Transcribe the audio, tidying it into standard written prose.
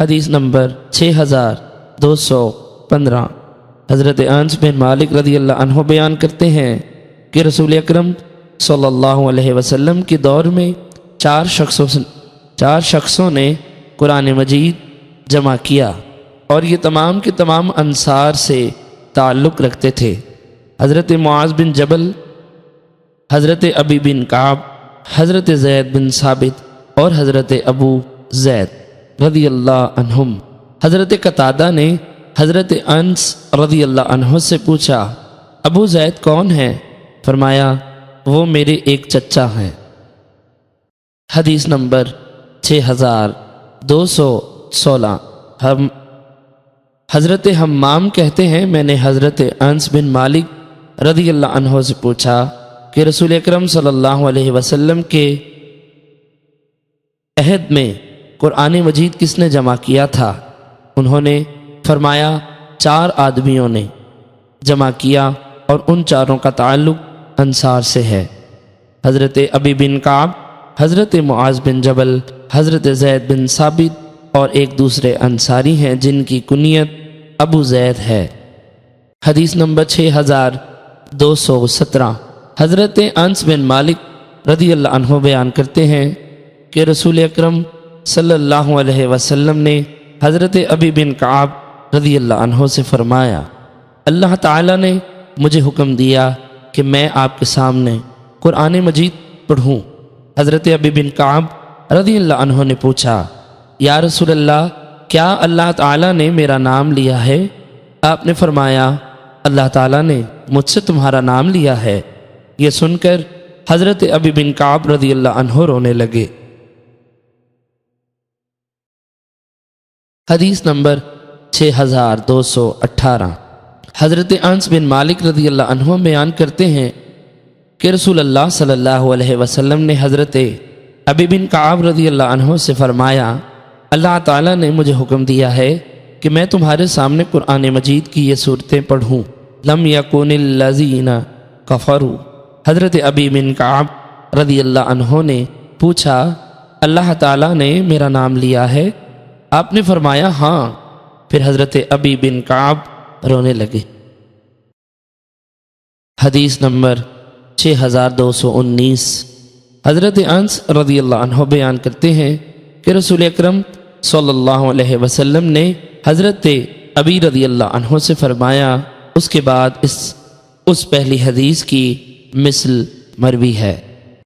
حدیث نمبر 6215۔ حضرت انس بن مالک رضی اللہ عنہ بیان کرتے ہیں کہ رسول اکرم صلی اللہ علیہ وسلم کے دور میں چار شخصوں نے قرآن مجید جمع کیا اور یہ تمام کے تمام انصار سے تعلق رکھتے تھے۔ حضرت معاذ بن جبل، حضرت ابی بن کعب، حضرت زید بن ثابت اور حضرت ابو زید رضی اللہ عنہم۔ حضرت قتادہ نے حضرت انس رضی اللہ عنہ سے پوچھا، ابو زید کون ہیں؟ فرمایا، وہ میرے ایک چچا ہیں۔ حدیث نمبر 6216۔ حضرت حمام کہتے ہیں میں نے حضرت انس بن مالک رضی اللہ عنہ سے پوچھا کہ رسول اکرم صلی اللہ علیہ وسلم کے عہد میں قرآن مجید کس نے جمع کیا تھا؟ انہوں نے فرمایا 4 آدمیوں نے جمع کیا اور ان چاروں کا تعلق انصار سے ہے۔ حضرت ابی بن کعب، حضرت معاذ بن جبل، حضرت زید بن ثابت اور ایک دوسرے انصاری ہیں جن کی کنیت ابو زید ہے۔ حدیث نمبر 6217۔ حضرت انس بن مالک رضی اللہ عنہ بیان کرتے ہیں کہ رسول اکرم صلی اللہ علیہ وسلم نے حضرت ابی بن کعب رضی اللہ عنہ سے فرمایا، اللہ تعالیٰ نے مجھے حکم دیا کہ میں آپ کے سامنے قرآن مجید پڑھوں۔ حضرت ابی بن کعب رضی اللہ عنہ نے پوچھا، یا رسول اللہ، کیا اللہ تعالیٰ نے میرا نام لیا ہے؟ آپ نے فرمایا، اللہ تعالیٰ نے مجھ سے تمہارا نام لیا ہے۔ یہ سن کر حضرت ابی بن کعب رضی اللہ عنہ رونے لگے۔ حدیث نمبر 6218۔ حضرت انس بن مالک رضی اللہ عنہ بیان کرتے ہیں کہ رسول اللہ صلی اللہ علیہ وسلم نے حضرت ابی بن کعب رضی اللہ عنہ سے فرمایا، اللہ تعالیٰ نے مجھے حکم دیا ہے کہ میں تمہارے سامنے قرآن مجید کی یہ صورتیں پڑھوں۔ لم یکن الذین کفروا۔ حضرت ابی بن کعب رضی اللہ عنہ نے پوچھا، اللہ تعالیٰ نے میرا نام لیا ہے؟ آپ نے فرمایا ہاں۔ پھر حضرت ابی بن کعب رونے لگے۔ حدیث نمبر 6219۔ حضرت انس رضی اللہ عنہ بیان کرتے ہیں کہ رسول اکرم صلی اللہ علیہ وسلم نے حضرت ابی رضی اللہ عنہ سے فرمایا، اس کے بعد اس پہلی حدیث کی مثل مروی ہے۔